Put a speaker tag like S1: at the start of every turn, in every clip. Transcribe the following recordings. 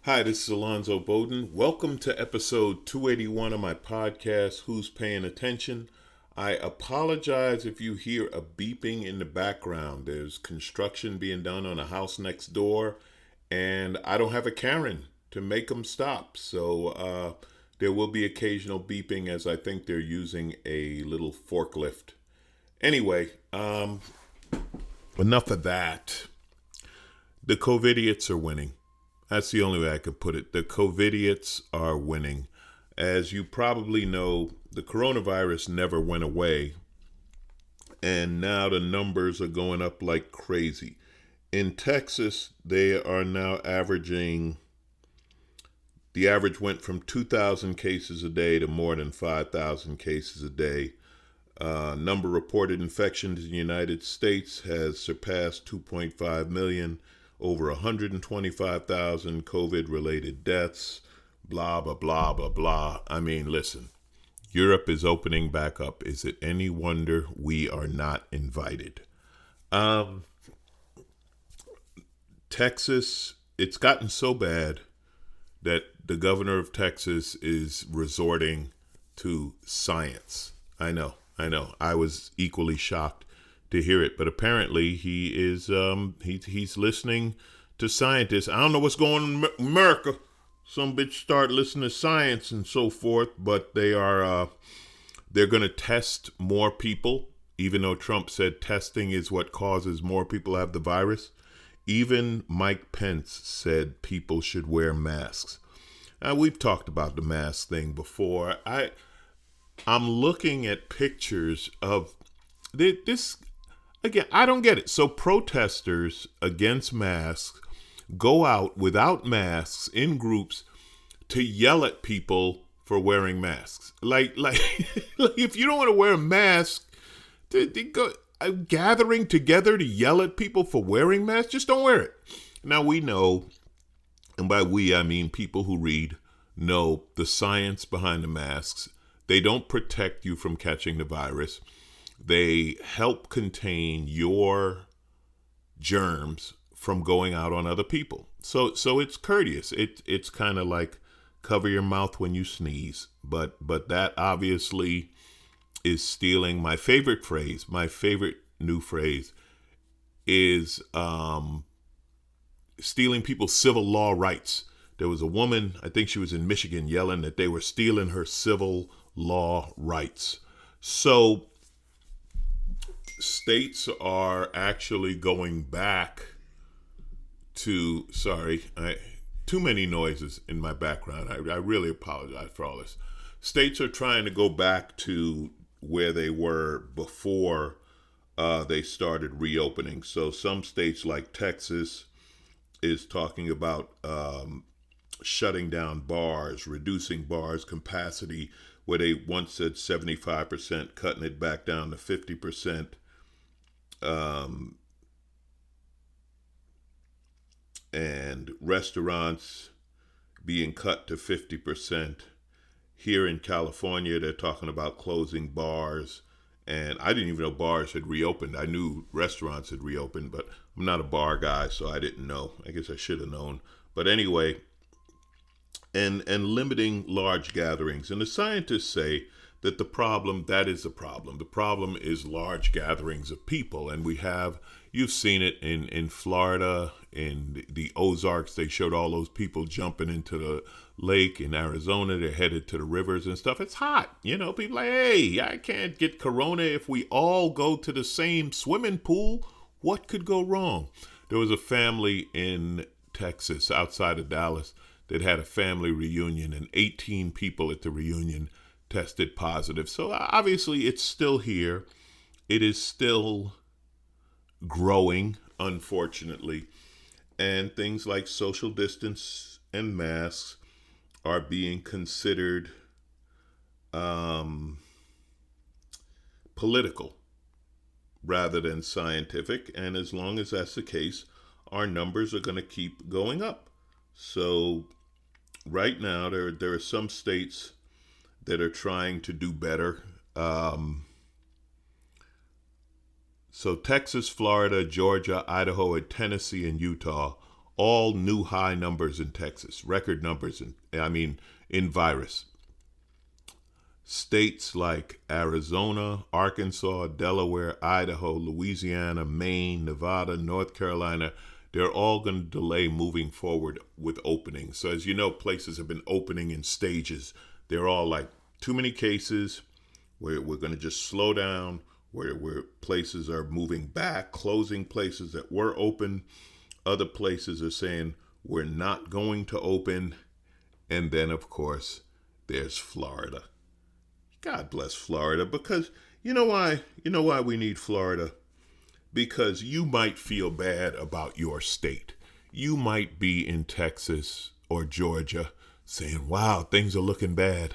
S1: Hi, this is Alonzo Bodden. Welcome to episode 281 of my podcast, Who's Paying Attention? I apologize if you hear a beeping in the background. There's construction being done on a house next door, and I don't have a Karen to make them stop. So there will be occasional beeping as I think they're using a little forklift. Anyway, enough of that. The COVIDiots are winning. That's the only way I could put it. The COVIDiots are winning. As you probably know, the coronavirus never went away. And now the numbers are going up like crazy. In Texas, they are now averaging, the average went from 2,000 cases a day to more than 5,000 cases a day. Number reported infections in the United States has surpassed 2.5 million. Over 125,000 COVID-related deaths, blah, blah, blah, blah, blah. I mean, listen, Europe is opening back up. Is it any wonder we are not invited? Texas, it's gotten so bad that the governor of Texas is resorting to science. I know. I was equally shocked to hear it, but apparently he is he's listening to scientists. I don't know what's going on in America. Some bitch start listening to science and so forth, but they're going to test more people, even though Trump said testing is what causes more people to have the virus. Even Mike Pence said people should wear masks. Now, we've talked about the mask thing before. I'm looking at pictures of this. Again, I don't get it. So protesters against masks go out without masks in groups to yell at people for wearing masks. Like if you don't want to wear a mask, they go gathering together to yell at people for wearing masks. Just don't wear it. Now we know, and by we I mean people who read, know the science behind the masks. They don't protect you from catching the virus. They help contain your germs from going out on other people. So it's courteous. It's kind of like cover your mouth when you sneeze. But that obviously is stealing my favorite phrase. My favorite new phrase is stealing people's civil law rights. There was a woman, I think she was in Michigan, yelling that they were stealing her civil law rights. So states are actually going back to, too many noises in my background. I really apologize for all this. States are trying to go back to where they were before they started reopening. So some states like Texas is talking about shutting down bars, reducing bars capacity, where they once said 75%, cutting it back down to 50%. And restaurants being cut to 50%. Here in California, they're talking about closing bars. And I didn't even know bars had reopened. I knew restaurants had reopened, but I'm not a bar guy, so I didn't know. I guess I should have known. But anyway, and limiting large gatherings. And the scientists say that that is the problem. The problem is large gatherings of people. And you've seen it in Florida, in the Ozarks. They showed all those people jumping into the lake. In Arizona, they're headed to the rivers and stuff. It's hot. People like, hey, I can't get corona if we all go to the same swimming pool. What could go wrong? There was a family in Texas, outside of Dallas, that had a family reunion, and 18 people at the reunion tested positive. So obviously it's still here. It is still growing, unfortunately. And things like social distance and masks are being considered political rather than scientific. And as long as that's the case, our numbers are going to keep going up. So right now, there are some states that are trying to do better. So Texas, Florida, Georgia, Idaho, and Tennessee and Utah all new high numbers in Texas, record numbers in virus. States like Arizona, Arkansas, Delaware, Idaho, Louisiana, Maine, Nevada, North Carolina, they're all going to delay moving forward with openings. So as you know, places have been opening in stages. They're all like, too many cases, we're going to just slow down, where places are moving back, closing places that were open. Other places are saying, we're not going to open. And then, of course, there's Florida. God bless Florida, because you know why? You know why we need Florida? Because you might feel bad about your state. You might be in Texas or Georgia saying, wow, things are looking bad.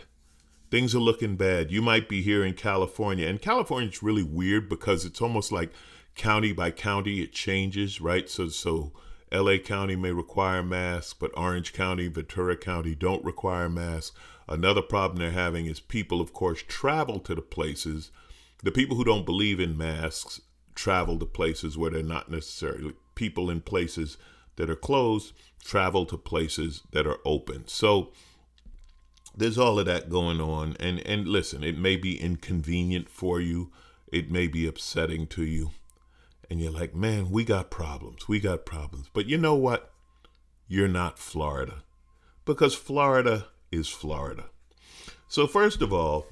S1: Things are looking bad. You might be here in California. And California's really weird because it's almost like county by county, it changes, right? So LA County may require masks, but Orange County, Ventura County don't require masks. Another problem they're having is people, of course, travel to the places. The people who don't believe in masks travel to places where they're not necessarily. People in places that are closed travel to places that are open. So there's all of that going on. And listen, it may be inconvenient for you. It may be upsetting to you. And you're like, man, we got problems. We got problems. But you know what? You're not Florida. Because Florida is Florida. So first of all,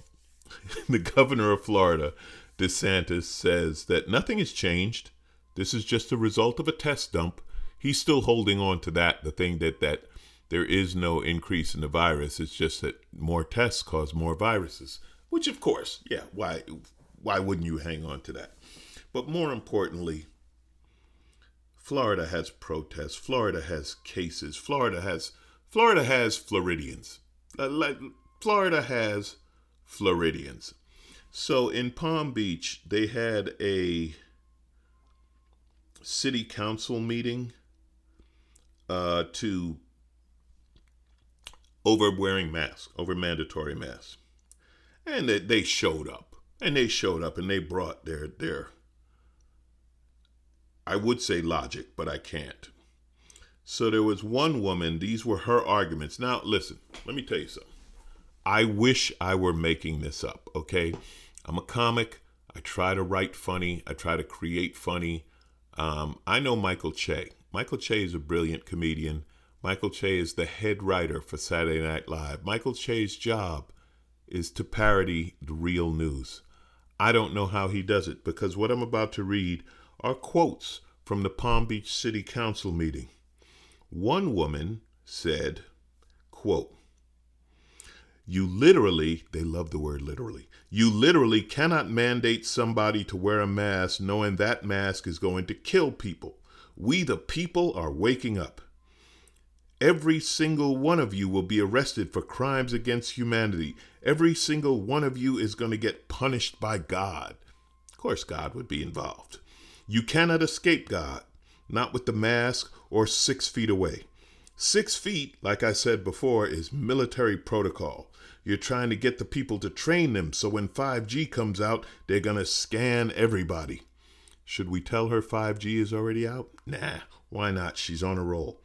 S1: the governor of Florida, DeSantis, says that nothing has changed. This is just a result of a test dump. He's still holding on to that, the thing that there is no increase in the virus. It's just that more tests cause more viruses, which of course, yeah, why wouldn't you hang on to that? But more importantly, Florida has protests. Florida has cases. Florida has Floridians. Florida has Floridians. So in Palm Beach, they had a city council meeting to over wearing masks, over mandatory masks. And they showed up. And they brought their I would say logic, but I can't. So there was one woman, these were her arguments. Now, listen, let me tell you something. I wish I were making this up, okay? I'm a comic. I try to write funny. I try to create funny. I know Michael Che. Michael Che is a brilliant comedian. Michael Che is the head writer for Saturday Night Live. Michael Che's job is to parody the real news. I don't know how he does it, because what I'm about to read are quotes from the Palm Beach City Council meeting. One woman said, quote, "You literally," they love the word literally, "you literally cannot mandate somebody to wear a mask knowing that mask is going to kill people. We the people are waking up. Every single one of you will be arrested for crimes against humanity. Every single one of you is going to get punished by God." Of course, God would be involved. "You cannot escape God, not with the mask or 6 feet away. 6 feet, like I said before, is military protocol. You're trying to get the people to train them so when 5G comes out, they're going to scan everybody." Should we tell her 5G is already out? Nah, why not? She's on a roll.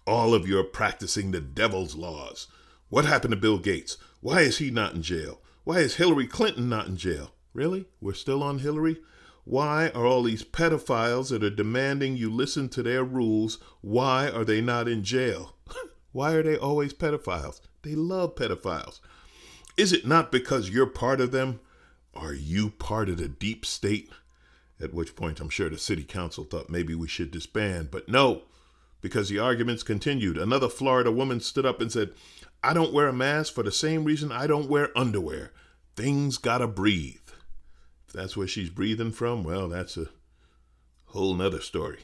S1: "All of you are practicing the devil's laws. What happened to Bill Gates? Why is he not in jail? Why is Hillary Clinton not in jail?" Really? We're still on Hillary? "Why are all these pedophiles that are demanding you listen to their rules, why are they not in jail?" Why are they always pedophiles? They love pedophiles. "Is it not because you're part of them? Are you part of the deep state?" At which point I'm sure the city council thought maybe we should disband, but no, because the arguments continued. Another Florida woman stood up and said, "I don't wear a mask for the same reason I don't wear underwear. Things gotta breathe." If that's where she's breathing from, well, that's a whole nother story.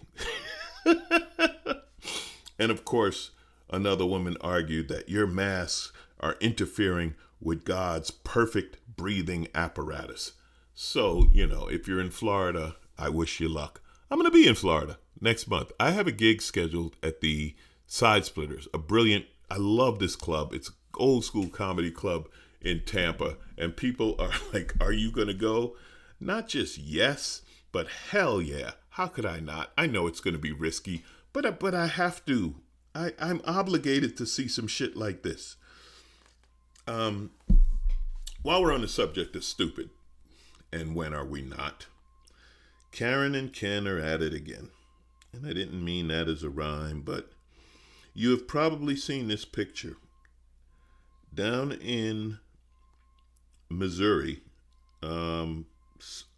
S1: And of course, another woman argued that your masks are interfering with God's perfect breathing apparatus. So, if you're in Florida, I wish you luck. I'm going to be in Florida next month. I have a gig scheduled at the Side Splitters, I love this club. It's an old school comedy club in Tampa. And people are like, "Are you going to go?" Not just yes, but hell yeah. How could I not? I know it's going to be risky, But I have to. I'm obligated to see some shit like this. While we're on the subject of stupid, and when are we not? Karen and Ken are at it again. And I didn't mean that as a rhyme, but you have probably seen this picture. Down in Missouri, a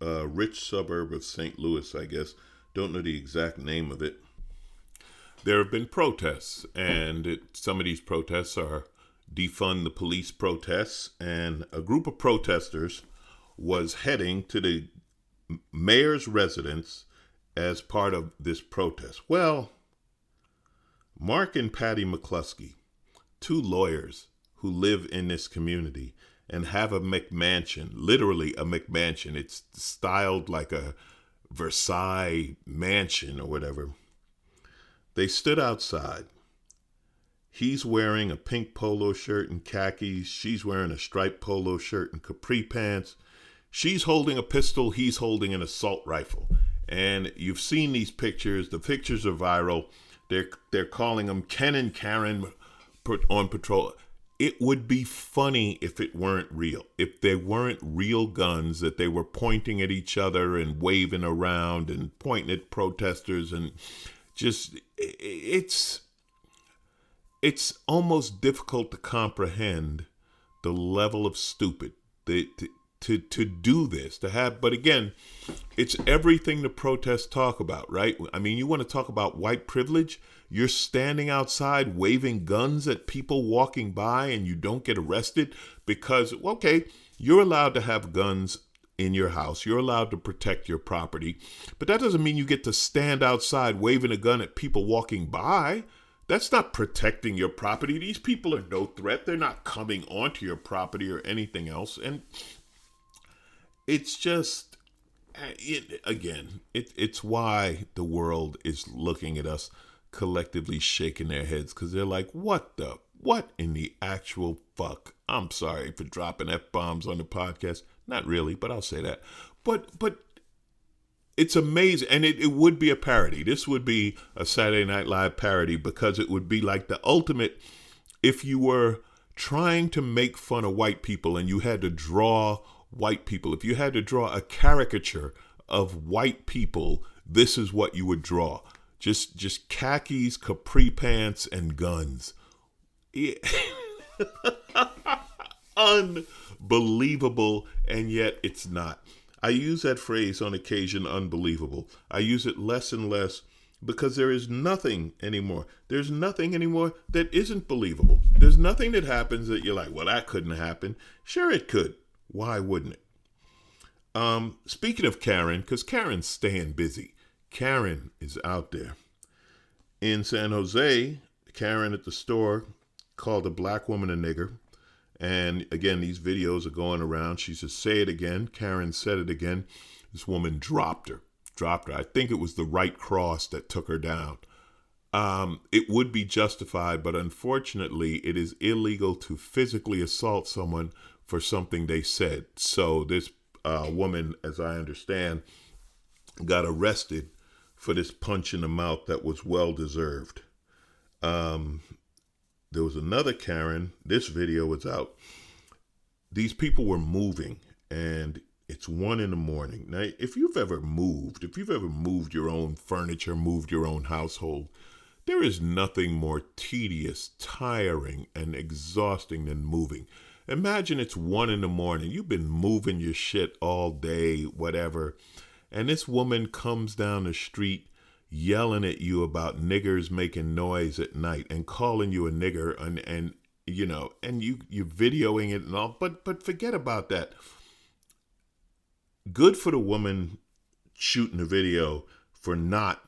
S1: rich suburb of St. Louis, I guess. Don't know the exact name of it. There have been protests, and some of these protests are defund the police protests, and a group of protesters was heading to the mayor's residence as part of this protest. Well, Mark and Patty McCluskey, two lawyers who live in this community and have a McMansion, literally a McMansion. It's styled like a Versailles mansion or whatever. They stood outside. He's wearing a pink polo shirt and khakis. She's wearing a striped polo shirt and capri pants. She's holding a pistol. He's holding an assault rifle. And you've seen these pictures. The pictures are viral. They're calling them Ken and Karen on patrol. It would be funny if it weren't real. If they weren't real guns that they were pointing at each other and waving around and pointing at protesters, and just it's almost difficult to comprehend the level of stupid to do this, to have. But again, it's everything the protests talk about, right? I mean, you want to talk about white privilege? You're standing outside waving guns at people walking by and you don't get arrested because, okay, you're allowed to have guns in your house. You're allowed to protect your property. But that doesn't mean you get to stand outside waving a gun at people walking by. That's not protecting your property. These people are no threat. They're not coming onto your property or anything else. And it's just, it's why the world is looking at us collectively shaking their heads, because they're like, what in the actual fuck? I'm sorry for dropping F-bombs on the podcast. Not really, but I'll say that. But it's amazing. And it would be a parody. This would be a Saturday Night Live parody, because it would be like the ultimate, if you were trying to make fun of white people and you had to draw white people, if you had to draw a caricature of white people, this is what you would draw. Just khakis, capri pants, and guns. Unbelievable, and yet it's not. I use that phrase on occasion, unbelievable. I use it less and less because there is nothing anymore. There's nothing anymore that isn't believable. There's nothing that happens that you're like, well, that couldn't happen. Sure it could. Why wouldn't it? Speaking of Karen, because Karen's staying busy. Karen is out there. In San Jose, Karen at the store called a black woman a nigger. And again, these videos are going around. She says, say it again. Karen said it again. This woman dropped her. I think it was the right cross that took her down. It would be justified, but unfortunately, it is illegal to physically assault someone for something they said. So this woman, as I understand, got arrested for this punch in the mouth that was well-deserved. There was another Karen. This video was out. These people were moving, and it's 1 a.m. Now, if you've ever moved your own furniture, moved your own household, there is nothing more tedious, tiring, and exhausting than moving. Imagine it's 1 a.m. You've been moving your shit all day, whatever, and this woman comes down the street yelling at you about niggers making noise at night and calling you a nigger, and you know, and you're videoing it and all, but forget about that. Good for the woman shooting the video for not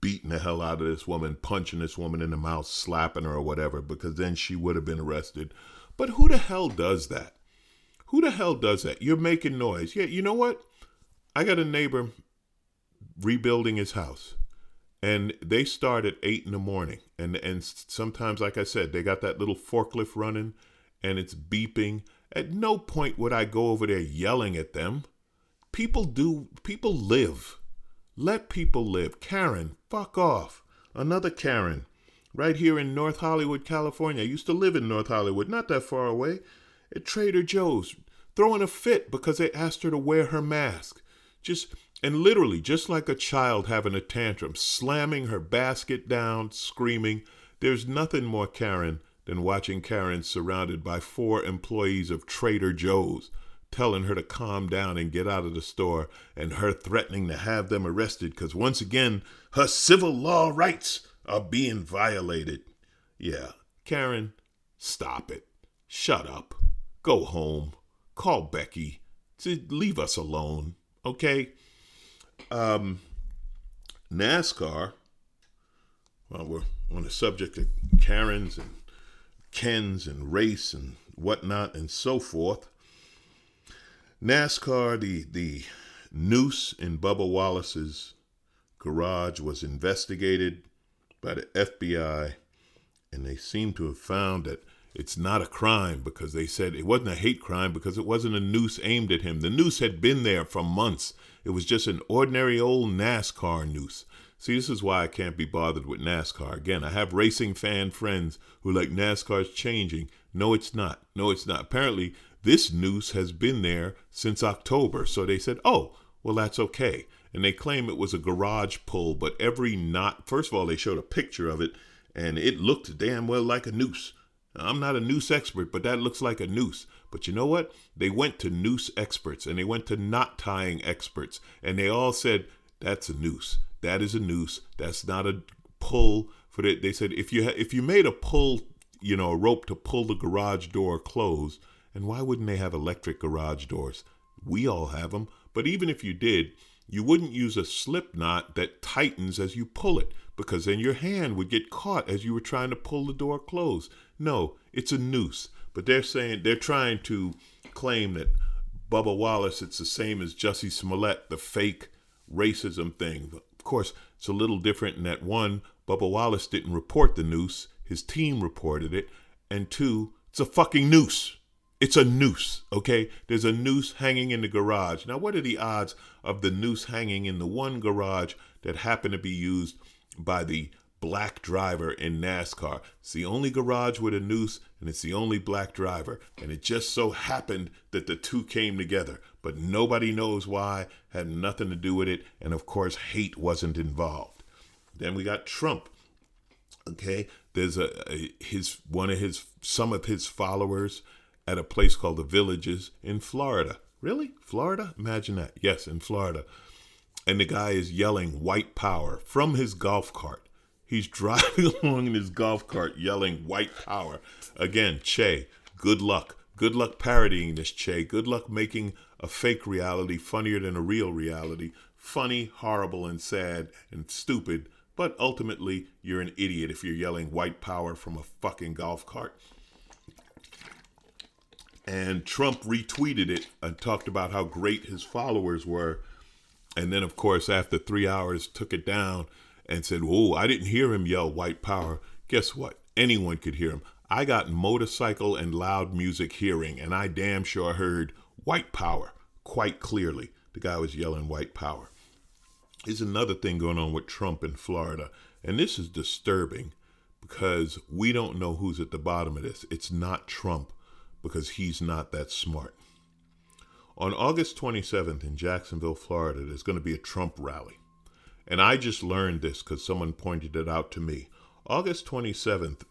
S1: beating the hell out of this woman, punching this woman in the mouth, slapping her or whatever, because then she would have been arrested. But who the hell does that? You're making noise. Yeah, you know what? I got a neighbor rebuilding his house, and they start at 8 a.m. and sometimes, like I said, they got that little forklift running and it's beeping. At no point would I go over there yelling at them. People live. Let people live. Karen, fuck off. Another Karen, right here in North Hollywood, California. I used to live in North Hollywood, not that far away, at Trader Joe's, throwing a fit because they asked her to wear her mask. And literally, just like a child having a tantrum, slamming her basket down, screaming. There's nothing more Karen than watching Karen surrounded by 4 employees of Trader Joe's, telling her to calm down and get out of the store, and her threatening to have them arrested because once again, her civil law rights are being violated. Yeah, Karen, stop it. Shut up. Go home. Call Becky. Leave us alone, okay? NASCAR, well, we're on the subject of Karens and Kens and race and whatnot and so forth. NASCAR, the noose in Bubba Wallace's garage was investigated by the FBI, and they seem to have found that it's not a crime because they said it wasn't a hate crime because it wasn't a noose aimed at him. The noose had been there for months. It was just an ordinary old NASCAR noose. See, this is why I can't be bothered with NASCAR. Again, I have racing fan friends who like NASCAR's changing. No, it's not. No, it's not. Apparently, this noose has been there since October. So they said, oh, well, that's okay. And they claim it was a garage pull, but every knot, first of all, they showed a picture of it, and it looked damn well like a noose. Now, I'm not a noose expert, but that looks like a noose. But you know what? They went to noose experts, and they went to knot tying experts, and they all said, that's a noose. That is a noose. That's not a pull. They said, if you made a pull, a rope to pull the garage door closed, and why wouldn't they have electric garage doors? We all have them. But even if you did, you wouldn't use a slip knot that tightens as you pull it, because then your hand would get caught as you were trying to pull the door closed. No, it's a noose. But they're trying to claim that Bubba Wallace, it's the same as Jussie Smollett, the fake racism thing. But of course, it's a little different in that one, Bubba Wallace didn't report the noose. His team reported it. And 2, it's a fucking noose. It's a noose, okay? There's a noose hanging in the garage. Now, what are the odds of the noose hanging in the one garage that happened to be used by the black driver in NASCAR? It's the only garage with a noose, and it's the only black driver. And it just so happened that the 2 came together. But nobody knows why, had nothing to do with it. And of course, hate wasn't involved. Then we got Trump. Okay, there's some of his followers at a place called the Villages in Florida. Really? Florida? Imagine that. Yes, in Florida. And the guy is yelling white power from his golf cart. He's driving along in his golf cart yelling white power. Again, Che, good luck. Good luck parodying this, Che. Good luck making a fake reality funnier than a real reality. Funny, horrible, and sad, and stupid. But ultimately, you're an idiot if you're yelling white power from a fucking golf cart. And Trump retweeted it and talked about how great his followers were. And then, of course, after 3 hours, took it down and said, "Oh, I didn't hear him yell white power." Guess what? Anyone could hear him. I got motorcycle and loud music hearing, and I damn sure heard white power quite clearly. The guy was yelling white power. There's another thing going on with Trump in Florida, and this is disturbing because we don't know who's at the bottom of this. It's not Trump, because he's not that smart. On August 27th in Jacksonville, Florida, there's going to be a Trump rally. And I just learned this because someone pointed it out to me. August 27th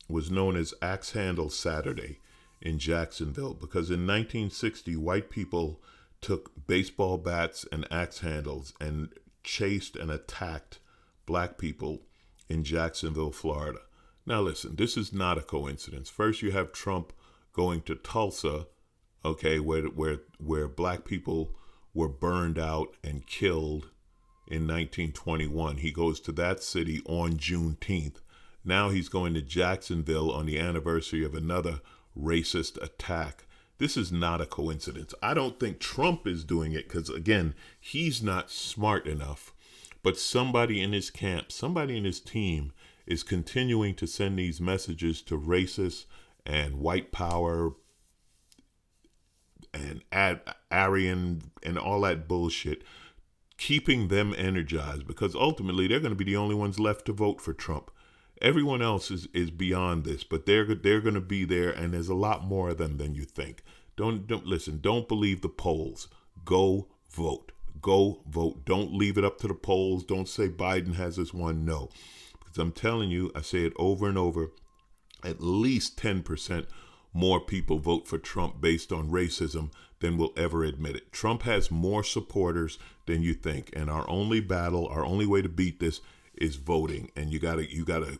S1: was known as Axe Handle Saturday in Jacksonville because in 1960, white people took baseball bats and axe handles and chased and attacked black people in Jacksonville, Florida. Now listen, this is not a coincidence. First, you have Trump going to Tulsa, okay, where black people were burned out and killed in 1921. He goes to that city on Juneteenth. Now he's going to Jacksonville on the anniversary of another racist attack. This is not a coincidence. I don't think Trump is doing it because, again, he's not smart enough. But somebody in his camp, somebody in his team is continuing to send these messages to racists and white power and Aryan and all that bullshit keeping them energized, because ultimately they're going to be the only ones left to vote for Trump. Everyone else is beyond this, but they're going to be there, and there's a lot more of them than you think. Don't listen. Don't believe the polls. Go vote. Go vote. Don't leave it up to the polls. Don't say Biden has this one. No, because I'm telling you, I say it over and over. At least 10% more people vote for Trump based on racism than will ever admit it. Trump has more supporters than you think, and our only battle, our only way to beat this is voting. And you gotta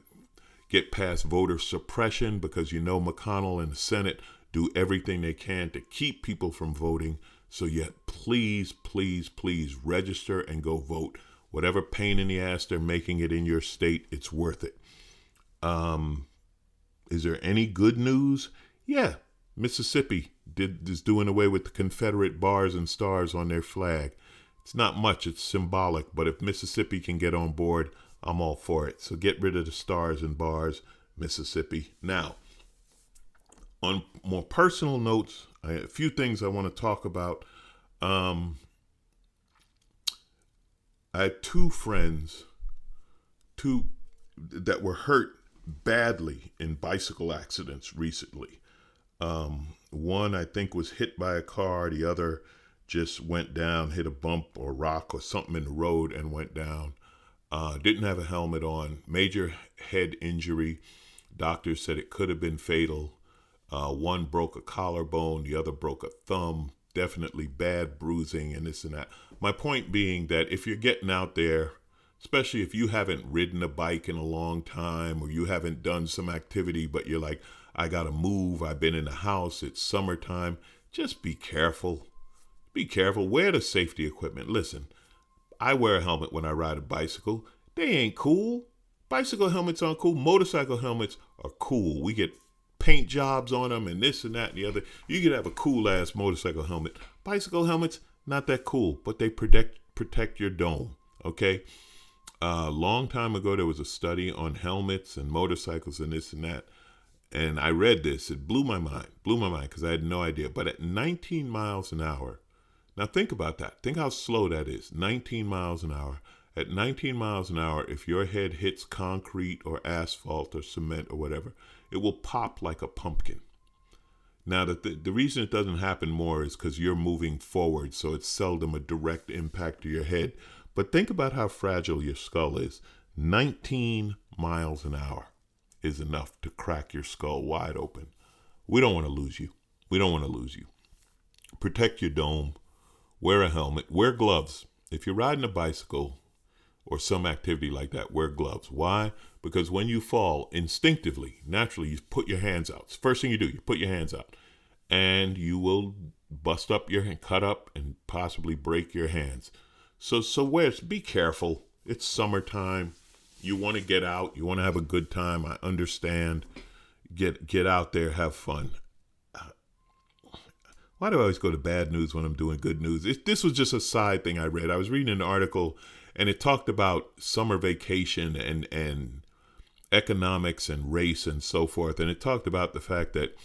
S1: get past voter suppression, because McConnell and the Senate do everything they can to keep people from voting. So yet, please, please, please register and go vote. Whatever pain in the ass they're making it in your state, it's worth it. Is there any good news? Yeah, Mississippi is doing away with the Confederate bars and stars on their flag. It's not much, it's symbolic, but if Mississippi can get on board, I'm all for it. So get rid of the stars and bars, Mississippi. Now, on more personal notes, a few things I want to talk about. I had two friends, that were hurt badly in bicycle accidents recently. One, I think, was hit by a car. The other just went down, hit a bump or rock or something in the road and went down. Didn't have a helmet on. Major head injury. Doctors said it could have been fatal. One broke a collarbone. The other broke a thumb. Definitely bad bruising and this and that. My point being that if you're getting out there, especially if you haven't ridden a bike in a long time, or you haven't done some activity, but you're like, I got to move. I've been in the house. It's summertime. Just be careful. Be careful. Wear the safety equipment. Listen, I wear a helmet when I ride a bicycle. They ain't cool. Bicycle helmets aren't cool. Motorcycle helmets are cool. We get paint jobs on them and this and that and the other. You could have a cool ass motorcycle helmet. Bicycle helmets, not that cool, but they protect your dome. Okay. A long time ago, there was a study on helmets and motorcycles and this and that. And I read this. It blew my mind because I had no idea. But at 19 miles an hour, now think about that. Think how slow that is. 19 miles an hour. At 19 miles an hour, if your head hits concrete or asphalt or cement or whatever, it will pop like a pumpkin. Now, the reason it doesn't happen more is because you're moving forward, so it's seldom a direct impact to your head. But think about how fragile your skull is. 19 miles an hour is enough to crack your skull wide open. We don't want to lose you. We don't want to lose you. Protect your dome. Wear a helmet. Wear gloves. If you're riding a bicycle or some activity like that, wear gloves. Why? Because when you fall, instinctively, naturally, you put your hands out. It's the first thing you do, you put your hands out. And you will bust up your hand, cut up, and possibly break your hands. So be careful. It's summertime. You want to get out. You want to have a good time. I understand. Get out there. Have fun. Why do I always go to bad news when I'm doing good news? This was just a side thing I read. I was reading an article, and it talked about summer vacation and economics and race and so forth. And it talked about the fact that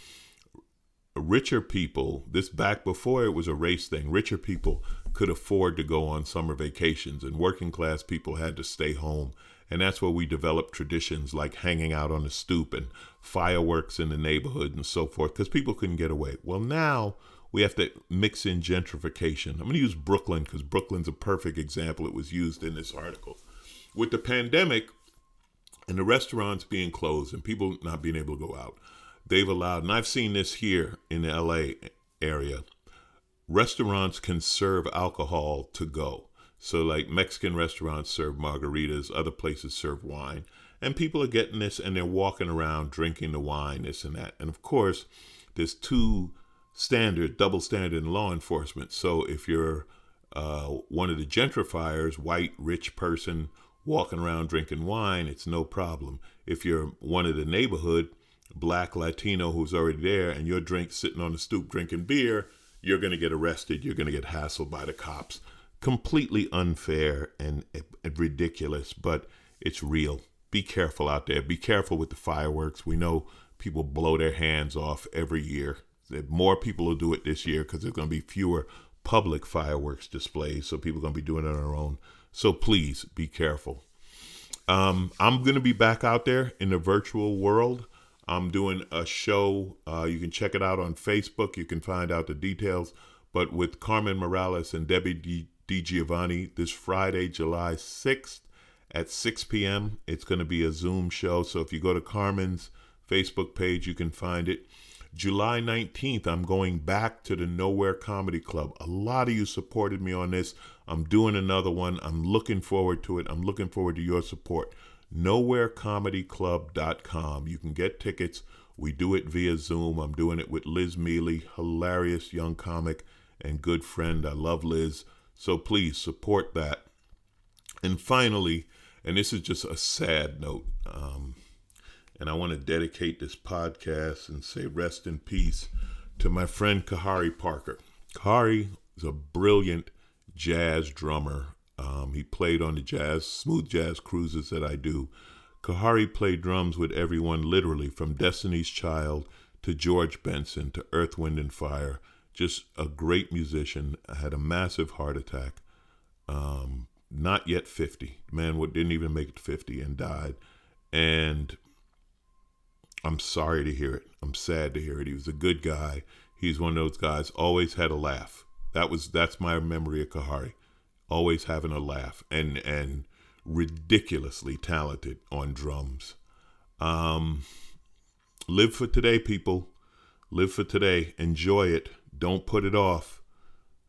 S1: richer people, this back before it was a race thing, richer people could afford to go on summer vacations, and working class people had to stay home. And that's where we developed traditions like hanging out on the stoop and fireworks in the neighborhood and so forth, because people couldn't get away. Well, now we have to mix in gentrification. I'm going to use Brooklyn because Brooklyn's a perfect example. It was used in this article. With the pandemic and the restaurants being closed and people not being able to go out, they've allowed, and I've seen this here in the LA area, restaurants can serve alcohol to go. So like Mexican restaurants serve margaritas, other places serve wine, and people are getting this and they're walking around drinking the wine, this and that. And of course, there's double standard in law enforcement. So if you're one of the gentrifiers, white, rich person walking around drinking wine, it's no problem. If you're one of the neighborhood, black, Latino who's already there, and your drink sitting on the stoop drinking beer, you're going to get arrested. You're going to get hassled by the cops. Completely unfair and ridiculous, but it's real. Be careful out there. Be careful with the fireworks. We know people blow their hands off every year. More people will do it this year because there's going to be fewer public fireworks displays, so people are going to be doing it on their own. So please be careful. I'm going to be back out there in the virtual world. I'm doing a show. You can check it out on Facebook. You can find out the details. But with Carmen Morales and Debbie DiGiovanni this Friday, July 6th at 6 p.m. It's going to be a Zoom show. So if you go to Carmen's Facebook page, you can find it. July 19th, I'm going back to the Nowhere Comedy Club. A lot of you supported me on this. I'm doing another one. I'm looking forward to it. I'm looking forward to your support. NowhereComedyClub.com. You can get tickets. We do it via Zoom. I'm doing it with Liz Mealy, hilarious young comic and good friend. I love Liz. So please support that. And finally, and this is just a sad note, and I want to dedicate this podcast and say rest in peace to my friend Khari Parker. Khari is a brilliant jazz drummer. He played on the smooth jazz cruises that I do. Khari played drums with everyone, literally, from Destiny's Child to George Benson to Earth, Wind, and Fire. Just a great musician. I had a massive heart attack. Not yet 50. Man didn't even make it to 50 and died. And I'm sorry to hear it. I'm sad to hear it. He was a good guy. He's one of those guys, always had a laugh. That's my memory of Khari. Always having a laugh and ridiculously talented on drums. Live for today, people. Live for today. Enjoy it. Don't put it off.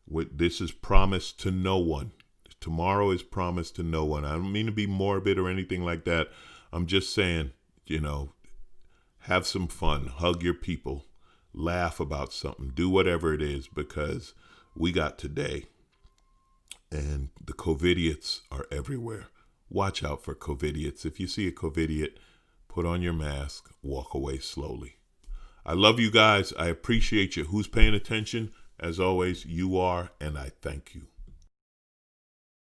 S1: This is promised to no one. Tomorrow is promised to no one. I don't mean to be morbid or anything like that. I'm just saying, have some fun, hug your people, laugh about something, do whatever it is, because we got today. And the COVIDiots are everywhere. Watch out for COVIDiots. If you see a COVIDiot, put on your mask, walk away slowly. I love you guys. I appreciate you. Who's paying attention? As always, you are, and I thank you.